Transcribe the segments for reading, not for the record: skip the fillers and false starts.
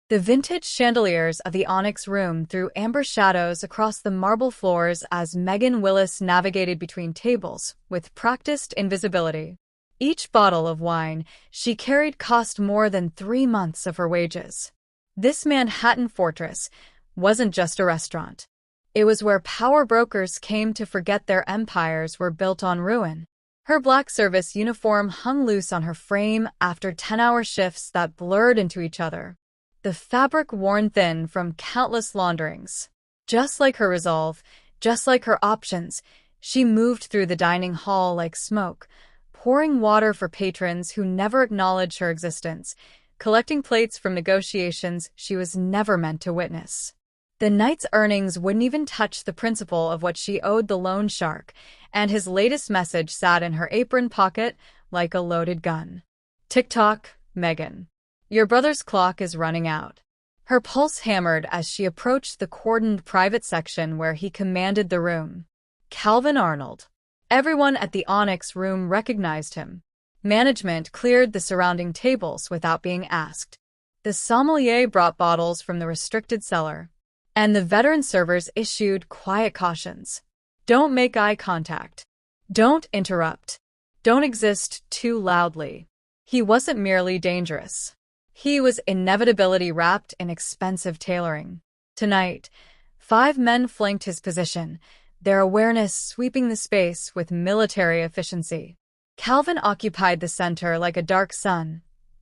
The vintage chandeliers of the Onyx Room threw amber shadows across the marble floors as Megan Willis navigated between tables with practiced invisibility. Each bottle of wine she carried cost more than 3 months of her wages. This Manhattan fortress wasn't just a restaurant. It was where power brokers came to forget their empires were built on ruin. Her black service uniform hung loose on her frame after 10-hour shifts that blurred into each other, the fabric worn thin from countless launderings. Just like her resolve, just like her options, she moved through the dining hall like smoke, pouring water for patrons who never acknowledged her existence, collecting plates from negotiations she was never meant to witness. The night's earnings wouldn't even touch the principal of what she owed the loan shark, and his latest message sat in her apron pocket like a loaded gun. Tick-tock, Megan. Your brother's clock is running out. Her pulse hammered as she approached the cordoned private section where he commanded the room. Calvin Arnold. Everyone at the Onyx Room recognized him. Management cleared the surrounding tables without being asked. The sommelier brought bottles from the restricted cellar, and the veteran servers issued quiet cautions. Don't make eye contact. Don't interrupt. Don't exist too loudly. He wasn't merely dangerous. He was inevitability wrapped in expensive tailoring. Tonight, 5 men flanked his position, their awareness sweeping the space with military efficiency. Calvin occupied the center like a dark sun,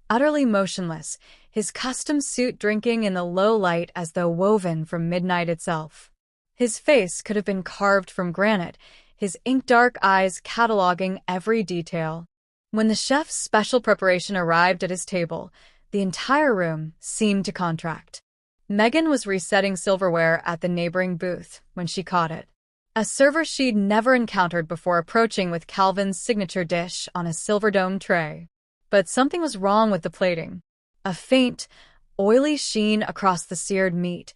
utterly motionless, his custom suit drinking in the low light as though woven from midnight itself. His face could have been carved from granite, his ink-dark eyes cataloging every detail. When the chef's special preparation arrived at his table, the entire room seemed to contract. Megan was resetting silverware at the neighboring booth when she caught it. A server she'd never encountered before approaching with Calvin's signature dish on a silver-domed tray. But something was wrong with the plating. A faint, oily sheen across the seared meat,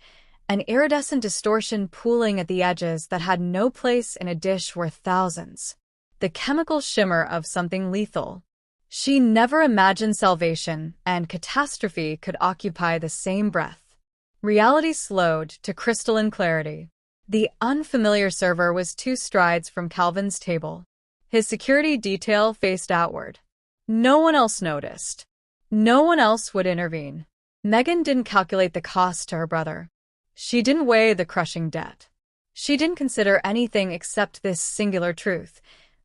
an iridescent distortion pooling at the edges that had no place in a dish worth thousands. The chemical shimmer of something lethal. She never imagined salvation and catastrophe could occupy the same breath. Reality slowed to crystalline clarity. The unfamiliar server was 2 strides from Calvin's table. His security detail faced outward. No one else noticed. No one else would intervene. Megan didn't calculate the cost to her brother. She didn't weigh the crushing debt. She didn't consider anything except this singular truth.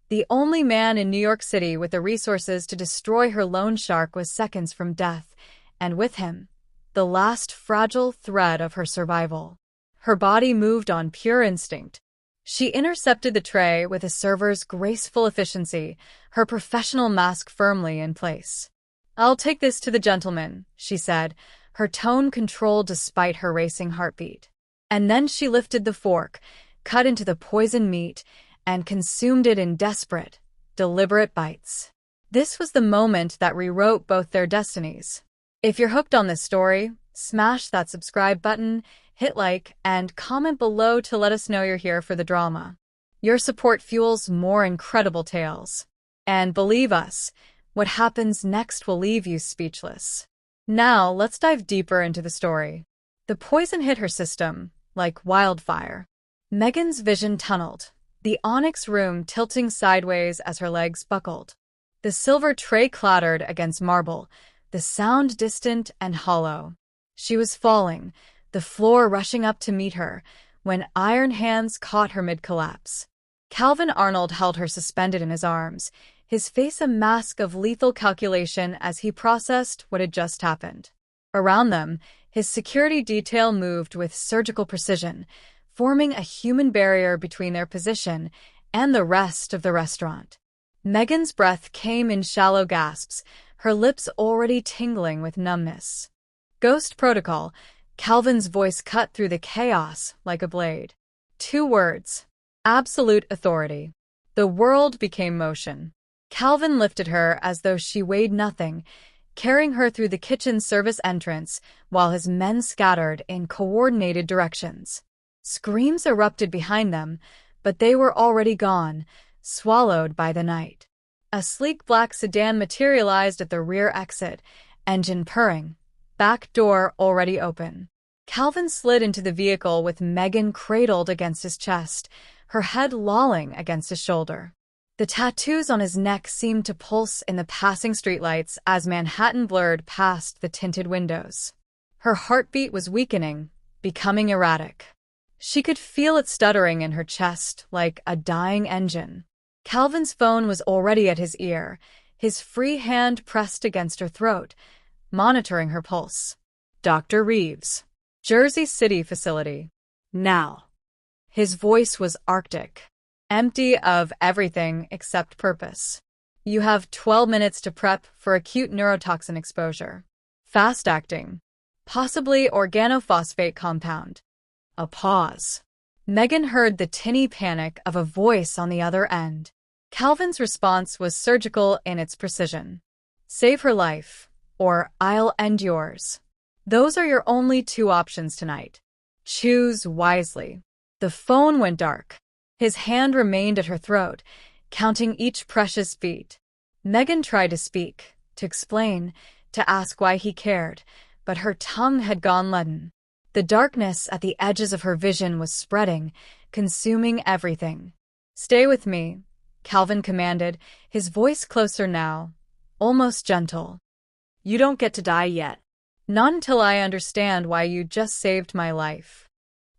The only man in New York City with the resources to destroy her loan shark was seconds from death, and with him, the last fragile thread of her survival. Her body moved on pure instinct. She intercepted the tray with a server's graceful efficiency, her professional mask firmly in place. "I'll take this to the gentleman," she said, her tone controlled despite her racing heartbeat. And then she lifted the fork, cut into the poisoned meat, and consumed it in desperate, deliberate bites. This was the moment that rewrote both their destinies. If you're hooked on this story, smash that subscribe button, hit like, and comment below to let us know you're here for the drama. Your support fuels more incredible tales. And believe us, what happens next will leave you speechless. Now, let's dive deeper into the story. The poison hit her system like wildfire. Megan's vision tunneled, the Onyx Room tilting sideways as her legs buckled. The silver tray clattered against marble, the sound distant and hollow. She was falling, the floor rushing up to meet her, when iron hands caught her mid-collapse. Calvin Arnold held her suspended in his arms, his face a mask of lethal calculation as he processed what had just happened. Around them, his security detail moved with surgical precision, forming a human barrier between their position and the rest of the restaurant. Megan's breath came in shallow gasps, her lips already tingling with numbness. "Ghost protocol," Calvin's voice cut through the chaos like a blade. 2 words. Absolute authority. The world became motion. Calvin lifted her as though she weighed nothing, carrying her through the kitchen service entrance while his men scattered in coordinated directions. Screams erupted behind them, but they were already gone, swallowed by the night. A sleek black sedan materialized at the rear exit, engine purring, back door already open. Calvin slid into the vehicle with Megan cradled against his chest, her head lolling against his shoulder. The tattoos on his neck seemed to pulse in the passing streetlights as Manhattan blurred past the tinted windows. Her heartbeat was weakening, becoming erratic. She could feel it stuttering in her chest like a dying engine. Calvin's phone was already at his ear, his free hand pressed against her throat, monitoring her pulse. Dr. Reeves. Jersey City facility. Now. His voice was arctic, empty of everything except purpose. You have 12 minutes to prep for acute neurotoxin exposure. Fast-acting. Possibly organophosphate compound. A pause. Megan heard the tinny panic of a voice on the other end. Calvin's response was surgical in its precision. Save her life, or I'll end yours. Those are your only two options tonight. Choose wisely. The phone went dark. His hand remained at her throat, counting each precious beat. Megan tried to speak, to explain, to ask why he cared, but her tongue had gone leaden. The darkness at the edges of her vision was spreading, consuming everything. Stay with me, Calvin commanded, his voice closer now, almost gentle. You don't get to die yet. Not until I understand why you just saved my life.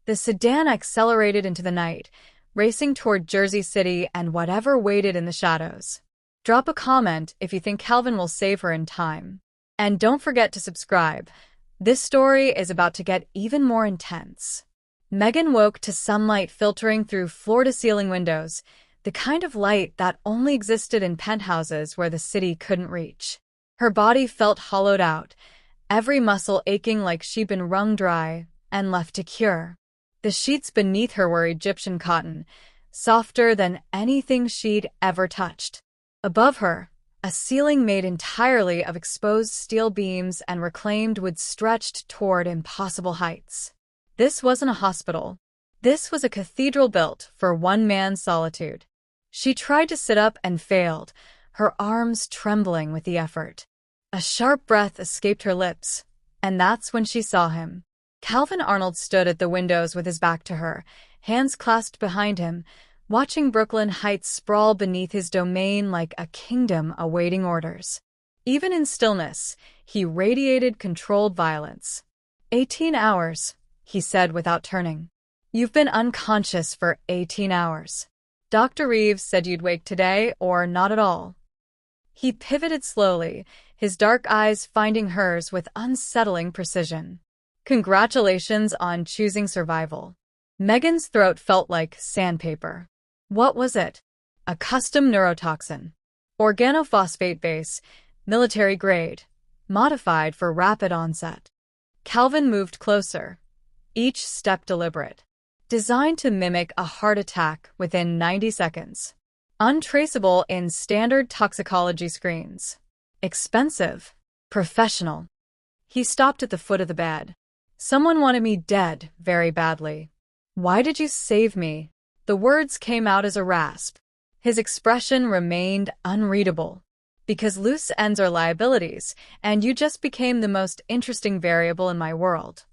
The sedan accelerated into the night, racing toward Jersey City and whatever waited in the shadows. Drop a comment if you think Calvin will save her in time. And don't forget to subscribe. This story is about to get even more intense. Megan woke to sunlight filtering through floor-to-ceiling windows, the kind of light that only existed in penthouses where the city couldn't reach. Her body felt hollowed out, every muscle aching like she'd been wrung dry and left to cure. The sheets beneath her were Egyptian cotton, softer than anything she'd ever touched. Above her, a ceiling made entirely of exposed steel beams and reclaimed wood stretched toward impossible heights. This wasn't a hospital. This was a cathedral built for one man's solitude. She tried to sit up and failed, her arms trembling with the effort. A sharp breath escaped her lips, and that's when she saw him. Calvin Arnold stood at the windows with his back to her, hands clasped behind him, watching Brooklyn Heights sprawl beneath his domain like a kingdom awaiting orders. Even in stillness, he radiated controlled violence. 18 hours, he said without turning. You've been unconscious for 18 hours. Dr. Reeves said you'd wake today or not at all. He pivoted slowly, his dark eyes finding hers with unsettling precision. Congratulations on choosing survival. Megan's throat felt like sandpaper. What was it? A custom neurotoxin. Organophosphate base, military grade, modified for rapid onset. Calvin moved closer, each step deliberate. Designed to mimic a heart attack within 90 seconds. Untraceable in standard toxicology screens. Expensive. Professional. He stopped at the foot of the bed. Someone wanted me dead very badly. Why did you save me? The words came out as a rasp. His expression remained unreadable. Because loose ends are liabilities, and you just became the most interesting variable in my world.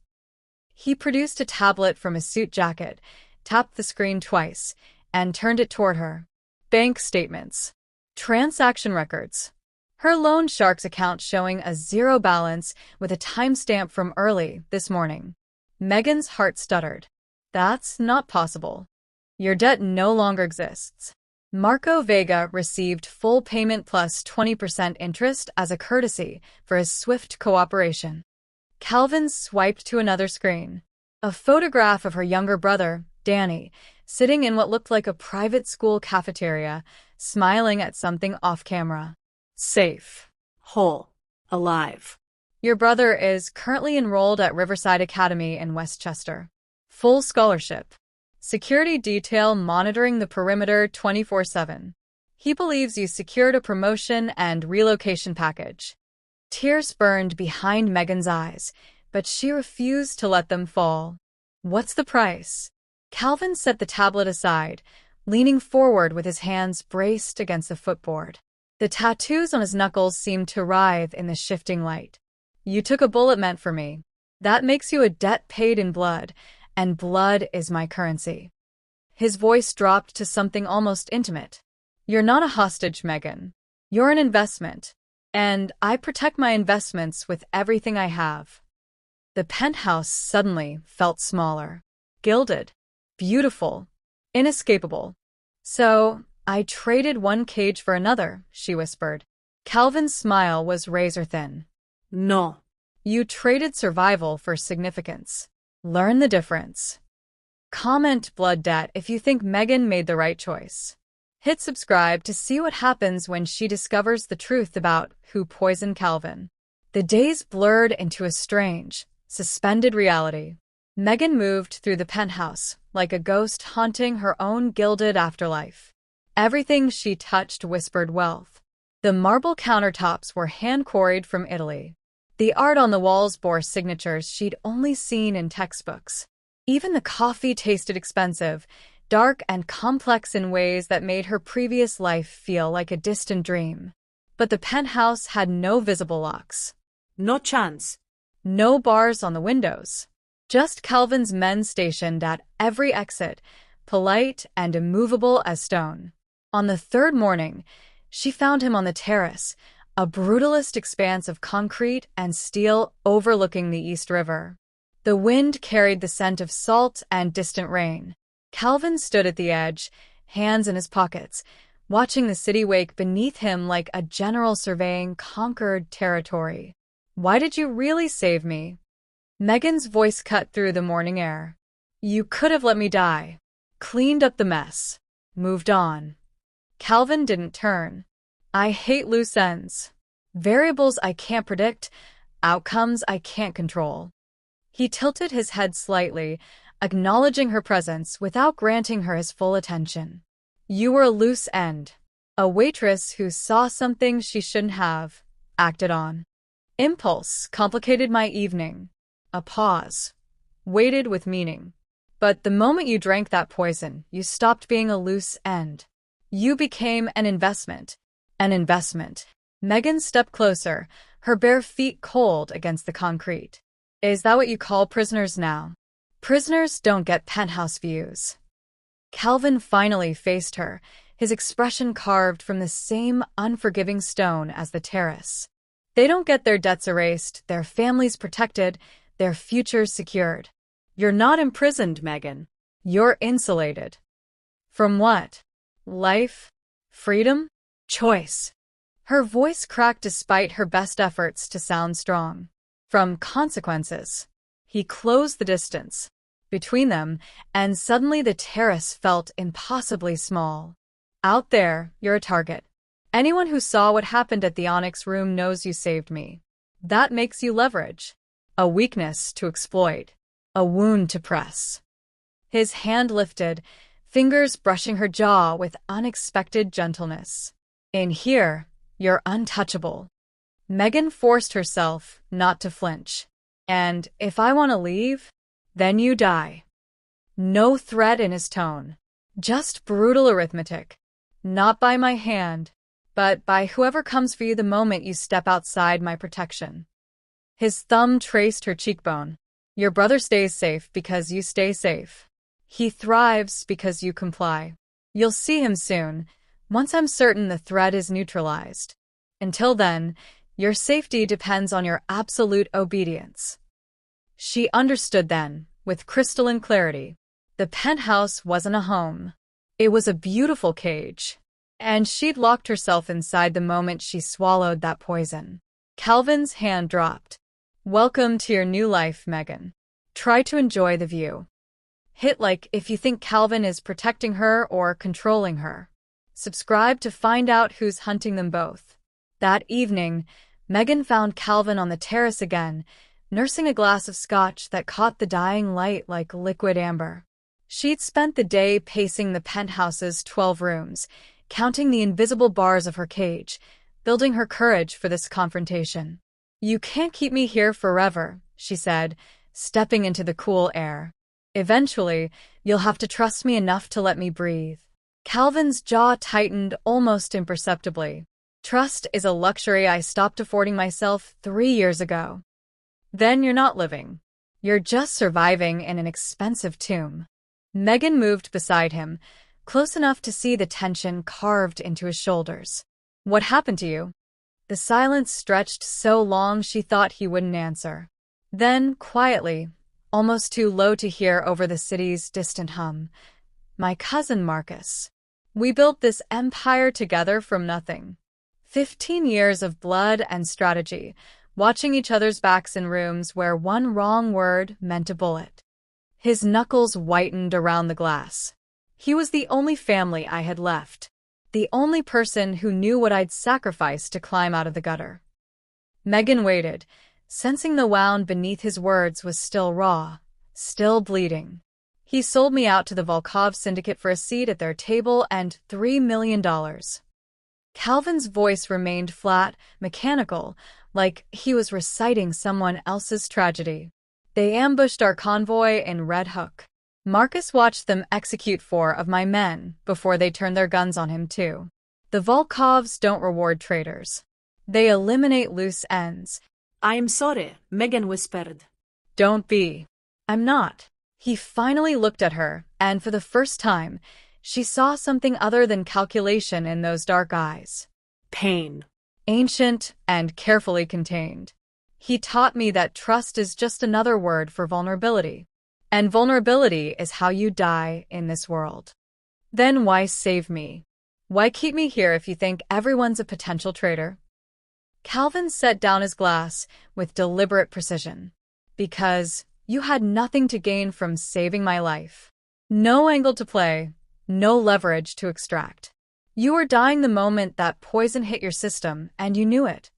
He produced a tablet from his suit jacket, tapped the screen twice, and turned it toward her. Bank statements. Transaction records. Her loan shark's account showing a zero balance with a timestamp from early this morning. Megan's heart stuttered. That's not possible. Your debt no longer exists. Marco Vega received full payment plus 20% interest as a courtesy for his swift cooperation. Calvin swiped to another screen. A photograph of her younger brother, Danny, sitting in what looked like a private school cafeteria, smiling at something off-camera. Safe. Whole. Alive. Your brother is currently enrolled at Riverside Academy in Westchester. Full scholarship. Security detail monitoring the perimeter 24/7. He believes you secured a promotion and relocation package. Tears burned behind Megan's eyes, but she refused to let them fall. What's the price? Calvin set the tablet aside, leaning forward with his hands braced against the footboard. The tattoos on his knuckles seemed to writhe in the shifting light. You took a bullet meant for me. That makes you a debt paid in blood, and blood is my currency. His voice dropped to something almost intimate. You're not a hostage, Megan. You're an investment. And I protect my investments with everything I have. The penthouse suddenly felt smaller. Gilded. Beautiful. Inescapable. So, I traded one cage for another, she whispered. Calvin's smile was razor-thin. No. You traded survival for significance. Learn the difference. Comment blood debt if you think Megan made the right choice. Hit subscribe to see what happens when she discovers the truth about who poisoned Calvin. The days blurred into a strange, suspended reality. Megan moved through the penthouse like a ghost haunting her own gilded afterlife. Everything she touched whispered wealth. The marble countertops were hand-quarried from Italy. The art on the walls bore signatures she'd only seen in textbooks. Even the coffee tasted expensive, dark and complex in ways that made her previous life feel like a distant dream. But the penthouse had no visible locks. No chance. No bars on the windows. Just Calvin's men stationed at every exit, polite and immovable as stone. On the third morning, she found him on the terrace, a brutalist expanse of concrete and steel overlooking the East River. The wind carried the scent of salt and distant rain. Calvin stood at the edge, hands in his pockets, watching the city wake beneath him like a general surveying conquered territory. Why did you really save me? Megan's voice cut through the morning air. You could have let me die. Cleaned up the mess. Moved on. Calvin didn't turn. I hate loose ends. Variables I can't predict, outcomes I can't control. He tilted his head slightly, acknowledging her presence without granting her his full attention. You were a loose end. A waitress who saw something she shouldn't have, acted on. Impulse complicated my evening. A pause. Waited with meaning. But the moment you drank that poison, you stopped being a loose end. You became an investment. An investment. Megan stepped closer, her bare feet cold against the concrete. Is that what you call prisoners now? Prisoners don't get penthouse views. Calvin finally faced her, his expression carved from the same unforgiving stone as the terrace. They don't get their debts erased, their families protected, their futures secured. You're not imprisoned, Megan. You're insulated. From what? Life? Freedom? Choice. Her voice cracked despite her best efforts to sound strong. From consequences. He closed the distance between them, and suddenly the terrace felt impossibly small. Out there, you're a target. Anyone who saw what happened at the Onyx room knows you saved me. That makes you leverage. A weakness to exploit. A wound to press. His hand lifted, fingers brushing her jaw with unexpected gentleness. In here, you're untouchable. Megan forced herself not to flinch. And if I want to leave, then you die. No threat in his tone. Just brutal arithmetic. Not by my hand, but by whoever comes for you the moment you step outside my protection. His thumb traced her cheekbone. Your brother stays safe because you stay safe. He thrives because you comply. You'll see him soon, once I'm certain the threat is neutralized. Until then, your safety depends on your absolute obedience. She understood then, with crystalline clarity. The penthouse wasn't a home. It was a beautiful cage. And she'd locked herself inside the moment she swallowed that poison. Calvin's hand dropped. Welcome to your new life, Megan. Try to enjoy the view. Hit like if you think Calvin is protecting her or controlling her. Subscribe to find out who's hunting them both. That evening, Megan found Calvin on the terrace again, nursing a glass of scotch that caught the dying light like liquid amber. She'd spent the day pacing the penthouse's 12 rooms, counting the invisible bars of her cage, building her courage for this confrontation. You can't keep me here forever, she said, stepping into the cool air. Eventually, you'll have to trust me enough to let me breathe. Calvin's jaw tightened almost imperceptibly. Trust is a luxury I stopped affording myself 3 years ago. then you're not living. You're just surviving in an expensive tomb. Megan moved beside him, close enough to see the tension carved into his shoulders. What happened to you? The silence stretched so long she thought he wouldn't answer. Then, quietly, almost too low to hear over the city's distant hum, my cousin Marcus. We built this empire together from nothing. 15 years of blood and strategy, watching each other's backs in rooms where one wrong word meant a bullet. His knuckles whitened around the glass. He was the only family I had left, the only person who knew what I'd sacrificed to climb out of the gutter. Megan waited, sensing the wound beneath his words was still raw, still bleeding. He sold me out to the Volkov syndicate for a seat at their table and $3 million. Calvin's voice remained flat, mechanical, like he was reciting someone else's tragedy. They ambushed our convoy in Red Hook. Marcus watched them execute 4 of my men before they turned their guns on him too. The Volkovs don't reward traitors. They eliminate loose ends. I am sorry, Megan whispered. Don't be. I'm not. He finally looked at her, and for the first time, she saw something other than calculation in those dark eyes. Pain. Ancient and carefully contained. He taught me that trust is just another word for vulnerability. And vulnerability is how you die in this world. Then why save me? Why keep me here if you think everyone's a potential traitor? Calvin set down his glass with deliberate precision. Because you had nothing to gain from saving my life. No angle to play, no leverage to extract. You were dying the moment that poison hit your system, and you knew it.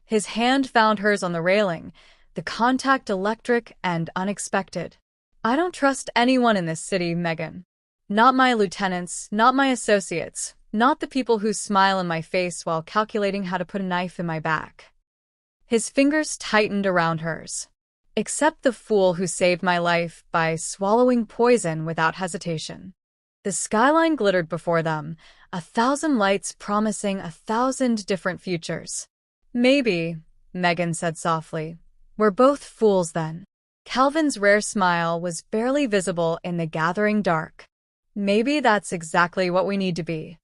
His hand found hers on the railing, the contact electric and unexpected. I don't trust anyone in this city, Megan. Not my lieutenants, not my associates, not the people who smile in my face while calculating how to put a knife in my back. His fingers tightened around hers. Except the fool who saved my life by swallowing poison without hesitation. The skyline glittered before them, 1,000 lights promising 1,000 different futures. Maybe, Megan said softly, we're both fools then. Calvin's rare smile was barely visible in the gathering dark. Maybe that's exactly what we need to be.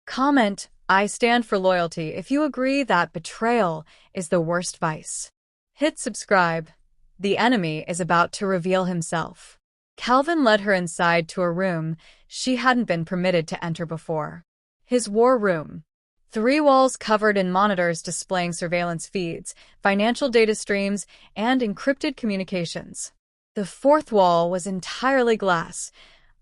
Comment, I stand for loyalty if you agree that betrayal is the worst vice. Hit subscribe. The enemy is about to reveal himself. Calvin led her inside to a room she hadn't been permitted to enter before. His war room. 3 walls covered in monitors displaying surveillance feeds, financial data streams, and encrypted communications. The 4th wall was entirely glass,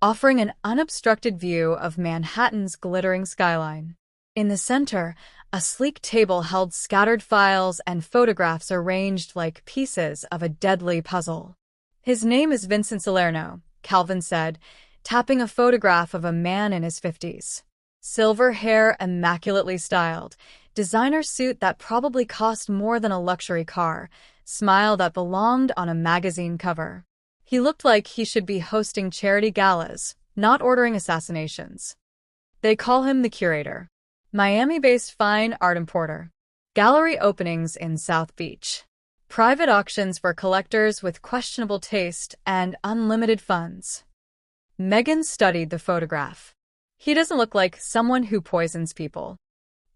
offering an unobstructed view of Manhattan's glittering skyline. In the center, a sleek table held scattered files and photographs arranged like pieces of a deadly puzzle. His name is Vincent Salerno, Calvin said, tapping a photograph of a man in his 50s. Silver hair immaculately styled, designer suit that probably cost more than a luxury car, smile that belonged on a magazine cover. He looked like he should be hosting charity galas, not ordering assassinations. They call him the curator. Miami-based fine art importer. Gallery openings in South Beach. Private auctions for collectors with questionable taste and unlimited funds. Megan studied the photograph. He doesn't look like someone who poisons people.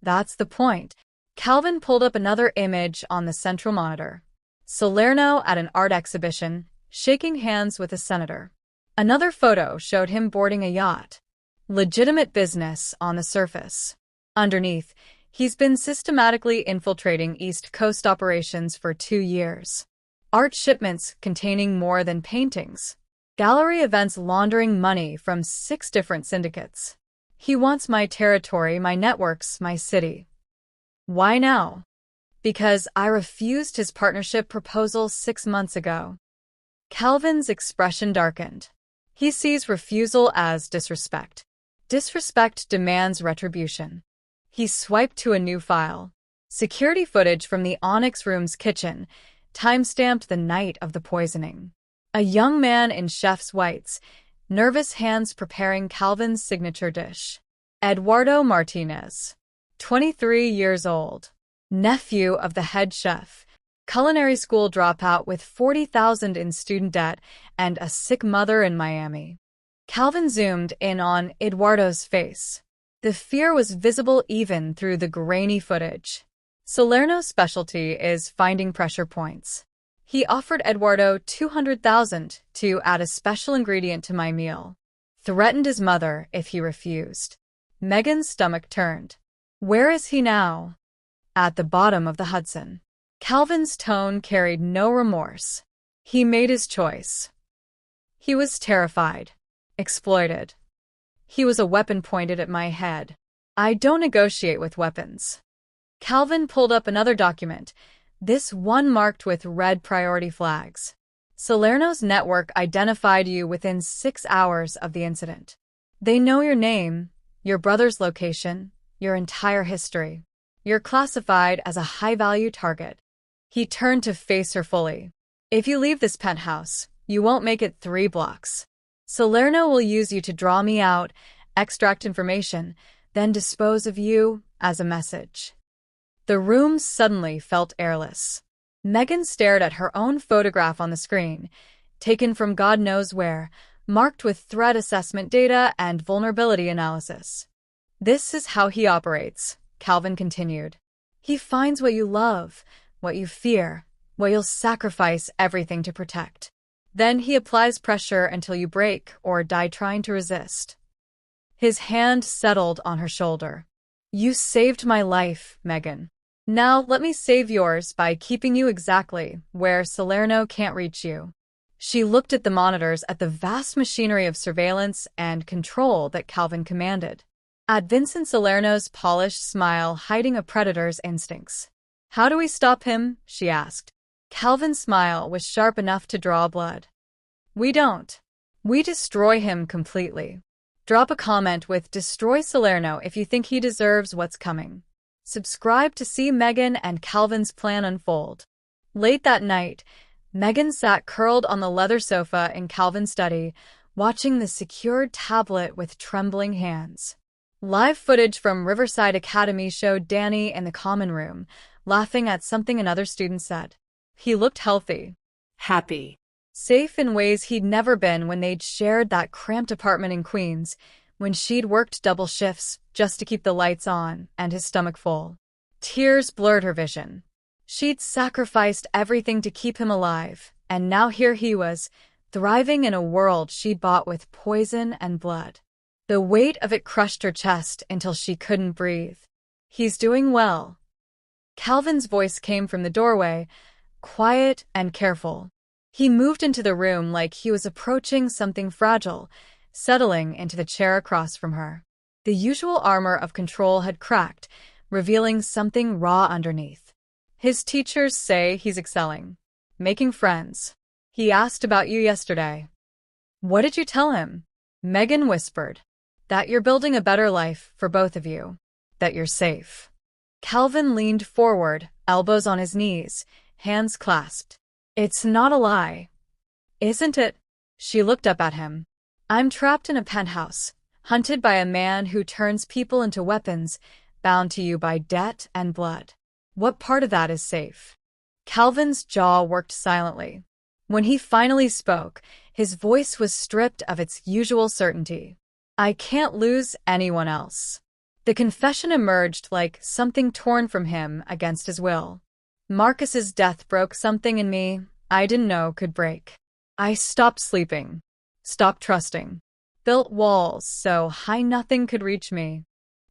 That's the point. Calvin pulled up another image on the central monitor. Salerno at an art exhibition, shaking hands with a senator. Another photo showed him boarding a yacht. Legitimate business on the surface. Underneath, he's been systematically infiltrating East Coast operations for 2 years. Art shipments containing more than paintings. Gallery events laundering money from 6 different syndicates. He wants my territory, my networks, my city. Why now? Because I refused his partnership proposal 6 months ago. Calvin's expression darkened. He sees refusal as disrespect. Disrespect demands retribution. He swiped to a new file. Security footage from the Onyx Room's kitchen, time-stamped the night of the poisoning. A young man in chef's whites, nervous hands preparing Calvin's signature dish. Eduardo Martinez, 23 years old, nephew of the head chef, culinary school dropout with 40,000 in student debt and a sick mother in Miami. Calvin zoomed in on Eduardo's face. The fear was visible even through the grainy footage. Salerno's specialty is finding pressure points. He offered Eduardo 200,000 to add a special ingredient to my meal. Threatened his mother if he refused. Megan's stomach turned. Where is he now? At the bottom of the Hudson. Calvin's tone carried no remorse. He made his choice. He was terrified. Exploited. He was a weapon pointed at my head. I don't negotiate with weapons. Calvin pulled up another document, this one marked with red priority flags. Salerno's network identified you within 6 hours of the incident. They know your name, your brother's location, your entire history. You're classified as a high-value target. He turned to face her fully. If you leave this penthouse, you won't make it 3 blocks. Salerno will use you to draw me out, extract information, then dispose of you as a message. The room suddenly felt airless. Megan stared at her own photograph on the screen, taken from God knows where, marked with threat assessment data and vulnerability analysis. This is how he operates, Calvin continued. He finds what you love, what you fear, what you'll sacrifice everything to protect. Then he applies pressure until you break or die trying to resist. His hand settled on her shoulder. You saved my life, Megan. Now let me save yours by keeping you exactly where Salerno can't reach you. She looked at the monitors at the vast machinery of surveillance and control that Calvin commanded. At Vincent Salerno's polished smile hiding a predator's instincts. How do we stop him? She asked. Calvin's smile was sharp enough to draw blood. We don't. We destroy him completely. Drop a comment with "Destroy Salerno" if you think he deserves what's coming. Subscribe to see Megan and Calvin's plan unfold. Late that night, Megan sat curled on the leather sofa in Calvin's study, watching the secured tablet with trembling hands. Live footage from Riverside Academy showed Danny in the common room, laughing at something another student said. He looked healthy. Happy. Safe in ways he'd never been when they'd shared that cramped apartment in Queens, when she'd worked double shifts just to keep the lights on and his stomach full. Tears blurred her vision. She'd sacrificed everything to keep him alive, and now here he was, thriving in a world she'd bought with poison and blood. The weight of it crushed her chest until she couldn't breathe. He's doing well. Calvin's voice came from the doorway, quiet and careful. He moved into the room like he was approaching something fragile, settling into the chair across from her. The usual armor of control had cracked, revealing something raw underneath. His teachers say he's excelling, making friends. He asked about you yesterday. What did you tell him? Megan whispered. That you're building a better life for both of you. That you're safe. Calvin leaned forward, elbows on his knees, hands clasped. It's not a lie. Isn't it? She looked up at him. I'm trapped in a penthouse, hunted by a man who turns people into weapons, bound to you by debt and blood. What part of that is safe? Calvin's jaw worked silently. When he finally spoke, his voice was stripped of its usual certainty. I can't lose anyone else. The confession emerged like something torn from him against his will. Marcus's death broke something in me I didn't know could break. I stopped sleeping, stopped trusting, built walls so high nothing could reach me.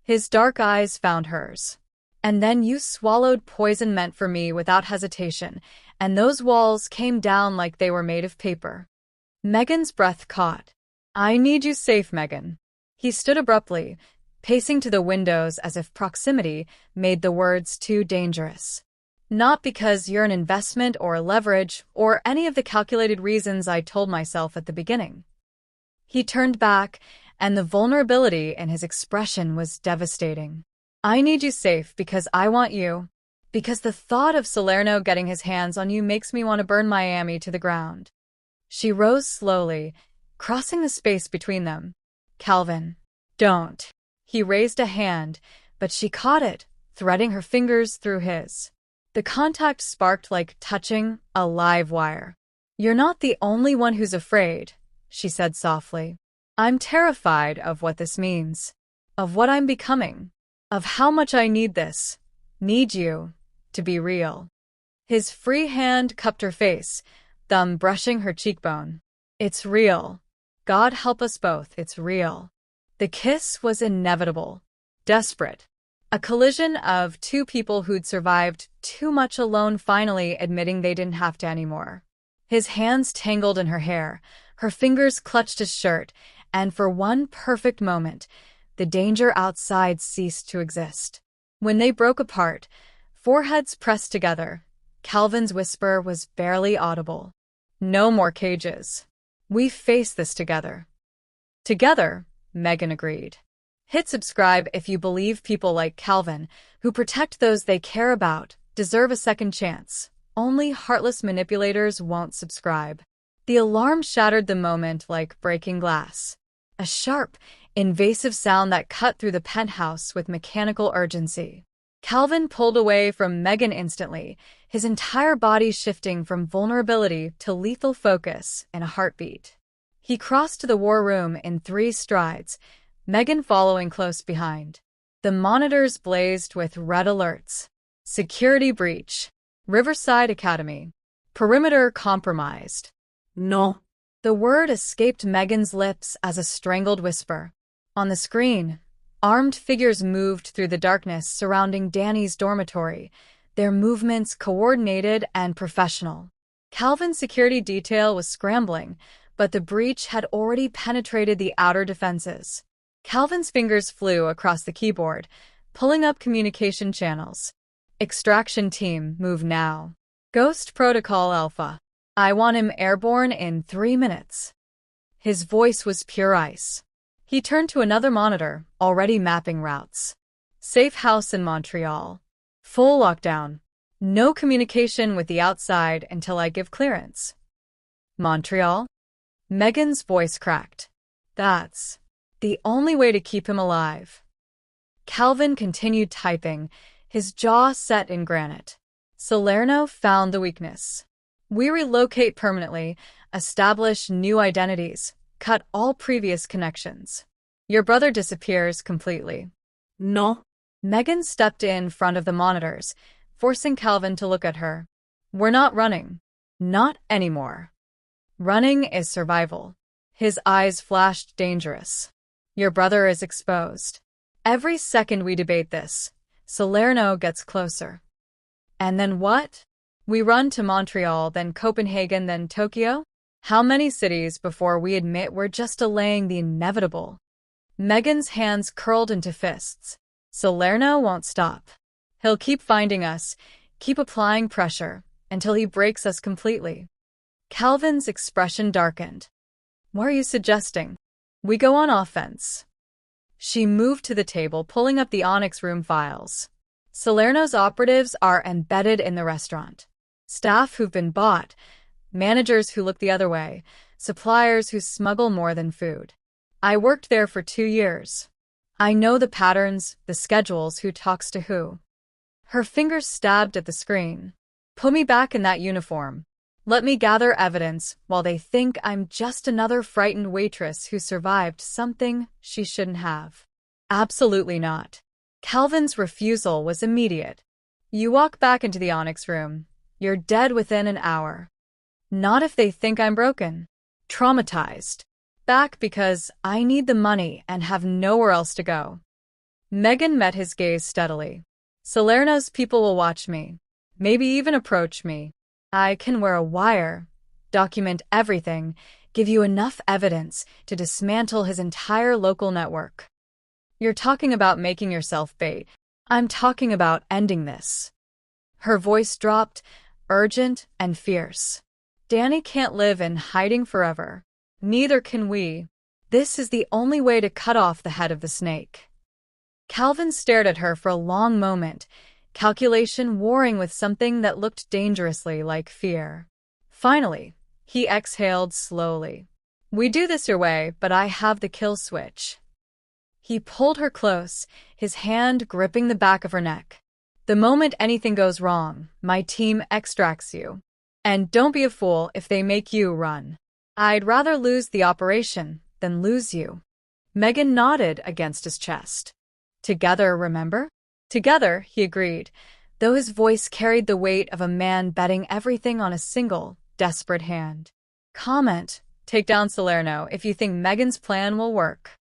His dark eyes found hers. And then you swallowed poison meant for me without hesitation, and those walls came down like they were made of paper. Megan's breath caught. I need you safe, Megan. He stood abruptly, pacing to the windows as if proximity made the words too dangerous. Not because you're an investment or leverage or any of the calculated reasons I told myself at the beginning. He turned back, and the vulnerability in his expression was devastating. I need you safe because I want you. Because the thought of Salerno getting his hands on you makes me want to burn Miami to the ground. She rose slowly, crossing the space between them. Calvin, don't. He raised a hand, but she caught it, threading her fingers through his. The contact sparked like touching a live wire. "You're not the only one who's afraid," she said softly. "I'm terrified of what this means, of what I'm becoming, of how much I need you, to be real." His free hand cupped her face, thumb brushing her cheekbone. "It's real. God help us both, it's real." The kiss was inevitable, desperate. A collision of two people who'd survived too much alone finally admitting they didn't have to anymore. His hands tangled in her hair, her fingers clutched his shirt, and for one perfect moment, the danger outside ceased to exist. When they broke apart, foreheads pressed together, Calvin's whisper was barely audible. "No more cages. We face this together." "Together," Megan agreed. Hit subscribe if you believe people like Calvin, who protect those they care about, deserve a second chance. Only heartless manipulators won't subscribe. The alarm shattered the moment like breaking glass. A sharp, invasive sound that cut through the penthouse with mechanical urgency. Calvin pulled away from Megan instantly, his entire body shifting from vulnerability to lethal focus in a heartbeat. He crossed to the war room in 3 strides, Megan following close behind. The monitors blazed with red alerts. "Security breach. Riverside Academy. Perimeter compromised." No. The word escaped Megan's lips as a strangled whisper. On the screen, armed figures moved through the darkness surrounding Danny's dormitory, their movements coordinated and professional. Calvin's security detail was scrambling, but the breach had already penetrated the outer defenses. Calvin's fingers flew across the keyboard, pulling up communication channels. "Extraction team, move now. Ghost Protocol Alpha. I want him airborne in 3 minutes." His voice was pure ice. He turned to another monitor, already mapping routes. "Safe house in Montreal. Full lockdown. No communication with the outside until I give clearance." "Montreal?" Megan's voice cracked. "That's the only way to keep him alive." Calvin continued typing, his jaw set in granite. "Salerno found the weakness. We relocate permanently, establish new identities, cut all previous connections. Your brother disappears completely." No. Megan stepped in front of the monitors, forcing Calvin to look at her. "We're not running. Not anymore. Running is survival." His eyes flashed dangerous. "Your brother is exposed. Every second we debate this, Salerno gets closer. And then what? We run to Montreal, then Copenhagen, then Tokyo? How many cities before we admit we're just delaying the inevitable?" Megan's hands curled into fists. "Salerno won't stop. He'll keep finding us, keep applying pressure, until he breaks us completely." Calvin's expression darkened. "What are you suggesting? We go on offense." She moved to the table, pulling up the Onyx Room files. "Salerno's operatives are embedded in the restaurant. Staff who've been bought, managers who look the other way, suppliers who smuggle more than food. I worked there for 2 years. I know the patterns, the schedules, who talks to who." Her fingers stabbed at the screen. "Put me back in that uniform. Let me gather evidence while they think I'm just another frightened waitress who survived something she shouldn't have." "Absolutely not." Calvin's refusal was immediate. "You walk back into the Onyx Room. You're dead within an hour." "Not if they think I'm broken. Traumatized. Back because I need the money and have nowhere else to go." Megan met his gaze steadily. "Salerno's people will watch me. Maybe even approach me. I can wear a wire, document everything, give you enough evidence to dismantle his entire local network." "You're talking about making yourself bait. I'm talking about ending this." Her voice dropped, urgent and fierce. "Danny can't live in hiding forever. Neither can we. This is the only way to cut off the head of the snake." Calvin stared at her for a long moment, calculation warring with something that looked dangerously like fear. Finally, he exhaled slowly. "We do this your way, but I have the kill switch." He pulled her close, his hand gripping the back of her neck. The moment anything goes wrong, my team extracts you. And don't be a fool if they make you run. I'd rather lose the operation than lose you. Megan nodded against his chest. Together, remember? Together, he agreed, though his voice carried the weight of a man betting everything on a single, desperate hand. Comment, take down Salerno if you think Megan's plan will work.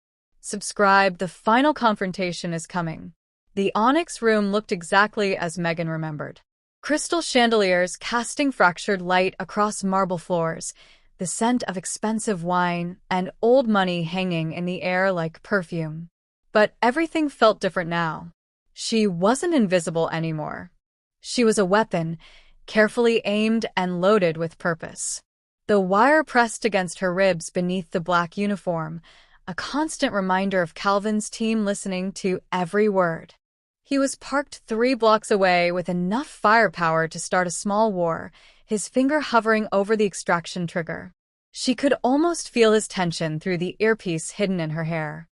Subscribe, the final confrontation is coming. The onyx room looked exactly as Megan remembered. Crystal chandeliers casting fractured light across marble floors, the scent of expensive wine and old money hanging in the air like perfume. But everything felt different now. She wasn't invisible anymore. She was a weapon, carefully aimed and loaded with purpose. The wire pressed against her ribs beneath the black uniform, a constant reminder of Calvin's team listening to every word. He was parked 3 blocks away with enough firepower to start a small war, his finger hovering over the extraction trigger. She could almost feel his tension through the earpiece hidden in her hair.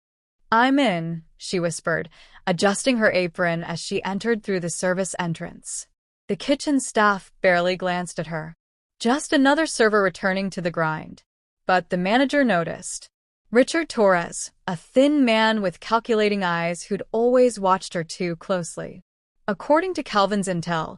"I'm in," she whispered, adjusting her apron as she entered through the service entrance. The kitchen staff barely glanced at her. Just another server returning to the grind. But the manager noticed. Richard Torres, a thin man with calculating eyes who'd always watched her too closely. According to Calvin's intel,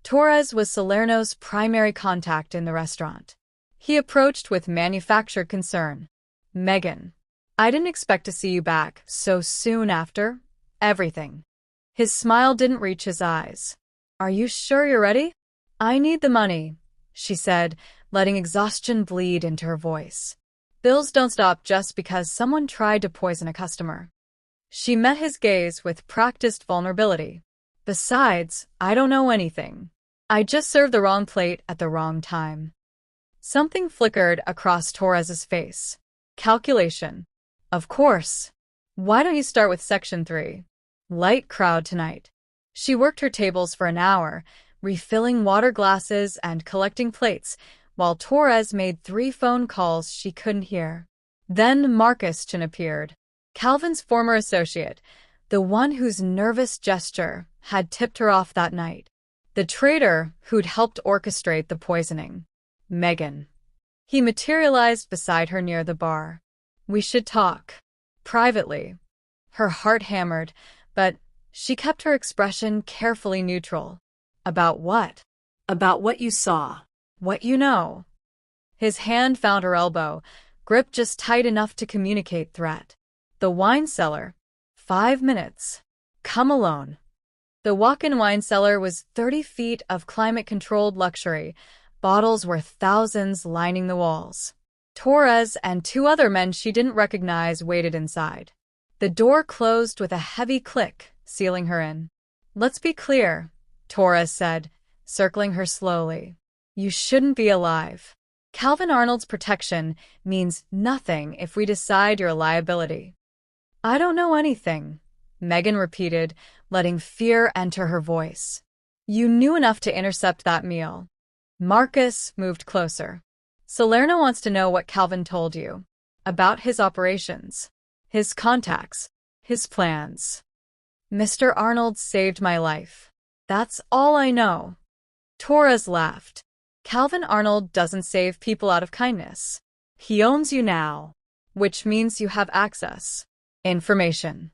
Torres was Salerno's primary contact in the restaurant. He approached with manufactured concern. "Megan, I didn't expect to see you back so soon after everything." His smile didn't reach his eyes. "Are you sure you're ready?" "I need the money," she said, letting exhaustion bleed into her voice. "Bills don't stop just because someone tried to poison a customer." She met his gaze with practiced vulnerability. "Besides, I don't know anything. I just served the wrong plate at the wrong time." Something flickered across Torres's face. Calculation. "Of course. Why don't you start with Section 3? Light crowd tonight." She worked her tables for an hour, refilling water glasses and collecting plates, while Torres made 3 phone calls she couldn't hear. Then Marcus Chin appeared, Calvin's former associate, the one whose nervous gesture had tipped her off that night. The traitor who'd helped orchestrate the poisoning. "Megan." He materialized beside her near the bar. "We should talk. Privately." Her heart hammered, but she kept her expression carefully neutral. "About what?" About what you saw. "What you know." His hand found her elbow, gripped just tight enough to communicate threat. "The wine cellar. 5 minutes. Come alone." The walk-in wine cellar was 30 feet of climate-controlled luxury, bottles worth thousands lining the walls. Torres and 2 other men she didn't recognize waited inside. The door closed with a heavy click, sealing her in. "Let's be clear," Torres said, circling her slowly. "You shouldn't be alive. Calvin Arnold's protection means nothing if we decide you're a liability." "I don't know anything," Megan repeated, letting fear enter her voice. "You knew enough to intercept that meal." Marcus moved closer. "Salerno wants to know what Calvin told you. About his operations. His contacts. His plans." "Mr. Arnold saved my life. That's all I know." Torres laughed. "Calvin Arnold doesn't save people out of kindness. He owns you now, which means you have access. Information."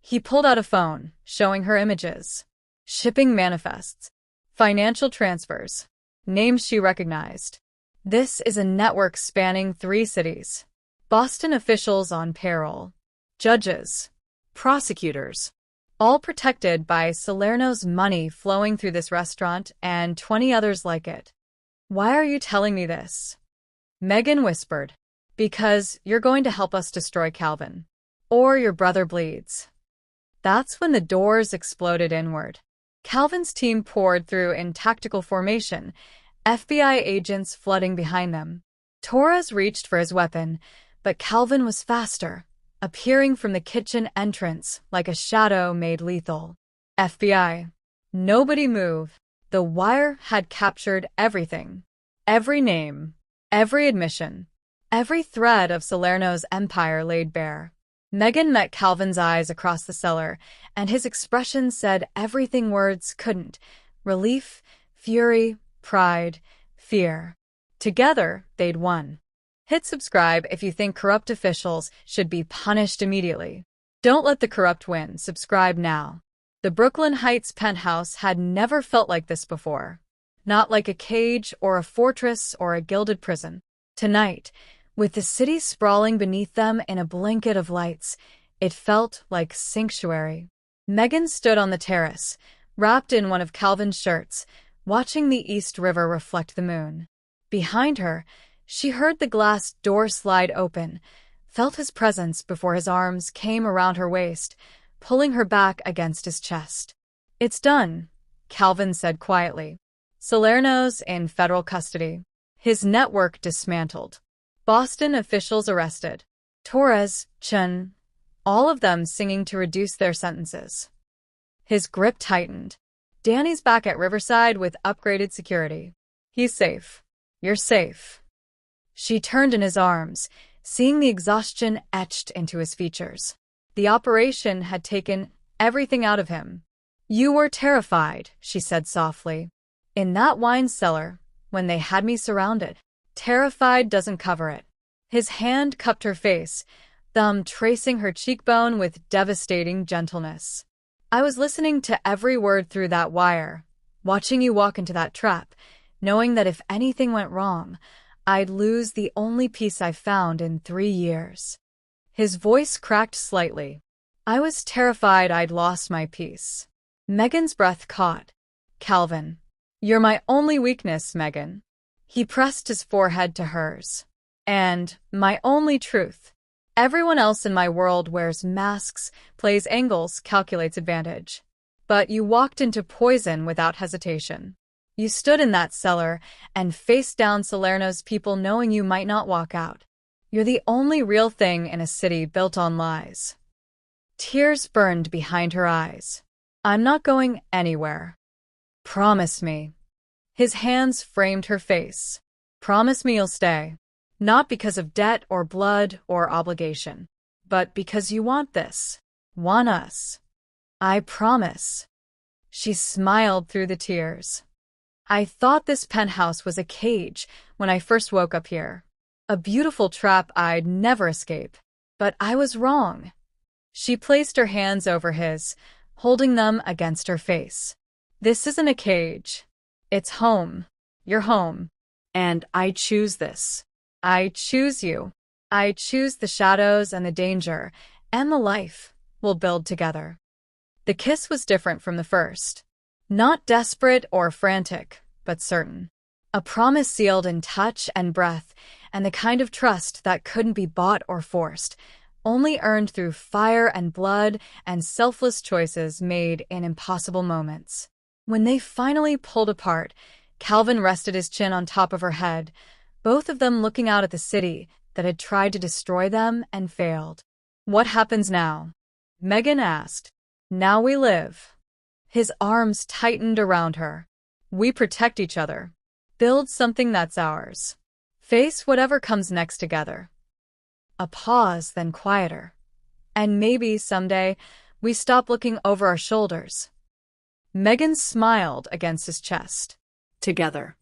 He pulled out a phone, showing her images. Shipping manifests. Financial transfers. Names she recognized. "This is a network spanning 3 cities. Boston officials on payroll. Judges. Prosecutors. All protected by Salerno's money flowing through this restaurant and 20 others like it." "Why are you telling me this?" Megan whispered. "Because you're going to help us destroy Calvin. Or your brother bleeds." That's when the doors exploded inward. Calvin's team poured through in tactical formation, FBI agents flooding behind them. Torres reached for his weapon, but Calvin was faster, appearing from the kitchen entrance like a shadow made lethal. "FBI. Nobody move." The wire had captured everything. Every name, every admission, every thread of Salerno's empire laid bare. Megan met Calvin's eyes across the cellar, and his expression said everything words couldn't. Relief, fury, pride, fear. Together, they'd won. Hit subscribe if you think corrupt officials should be punished immediately. Don't let the corrupt win. Subscribe now. The Brooklyn Heights penthouse had never felt like this before. Not like a cage or a fortress or a gilded prison. Tonight, with the city sprawling beneath them in a blanket of lights, it felt like sanctuary. Megan stood on the terrace, wrapped in one of Calvin's shirts, watching the East River reflect the moon. Behind her, she heard the glass door slide open, felt his presence before his arms came around her waist, pulling her back against his chest. "It's done," Calvin said quietly. Salerno's in federal custody. His network dismantled. Boston officials arrested. Torres, Chun, all of them singing to reduce their sentences. His grip tightened. "Danny's back at Riverside with upgraded security. He's safe. You're safe." She turned in his arms, seeing the exhaustion etched into his features. The operation had taken everything out of him. "You were terrified," she said softly. "In that wine cellar, when they had me surrounded. Terrified doesn't cover it." His hand cupped her face, thumb tracing her cheekbone with devastating gentleness. "I was listening to every word through that wire, watching you walk into that trap, knowing that if anything went wrong, I'd lose the only peace I've found in 3 years." His voice cracked slightly. "I was terrified I'd lost my peace." Megan's breath caught. "Calvin, you're my only weakness, Megan." He pressed his forehead to hers. "And my only truth. Everyone else in my world wears masks, plays angles, calculates advantage. But you walked into poison without hesitation. You stood in that cellar and faced down Salerno's people knowing you might not walk out. You're the only real thing in a city built on lies." Tears burned behind her eyes. "I'm not going anywhere. Promise me." His hands framed her face. "Promise me you'll stay. Not because of debt or blood or obligation, but because you want this. Want us." "I promise." She smiled through the tears. "I thought this penthouse was a cage when I first woke up here. A beautiful trap I'd never escape. But I was wrong." She placed her hands over his, holding them against her face. "This isn't a cage. It's home. You're home. And I choose this. I choose you. I choose the shadows and the danger, and the life we'll build together." The kiss was different from the first. Not desperate or frantic, but certain. A promise sealed in touch and breath, and the kind of trust that couldn't be bought or forced, only earned through fire and blood and selfless choices made in impossible moments. When they finally pulled apart, Calvin rested his chin on top of her head, both of them looking out at the city that had tried to destroy them and failed. "What happens now?" Megan asked. "Now we live." His arms tightened around her. "We protect each other. Build something that's ours. Face whatever comes next together." A pause, then quieter. "And maybe someday we stop looking over our shoulders." Megan smiled against his chest. Together.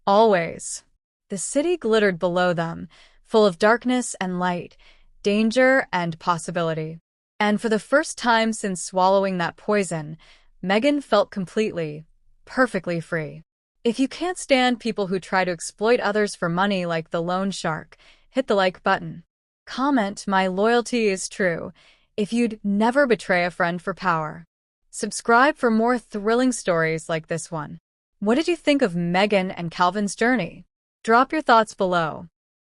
"Always." The city glittered below them, full of darkness and light, danger and possibility. And for the first time since swallowing that poison, Megan felt completely, perfectly free. If you can't stand people who try to exploit others for money like the loan shark, hit the like button. Comment, "My loyalty is true," if you'd never betray a friend for power. Subscribe for more thrilling stories like this one. What did you think of Megan and Calvin's journey? Drop your thoughts below.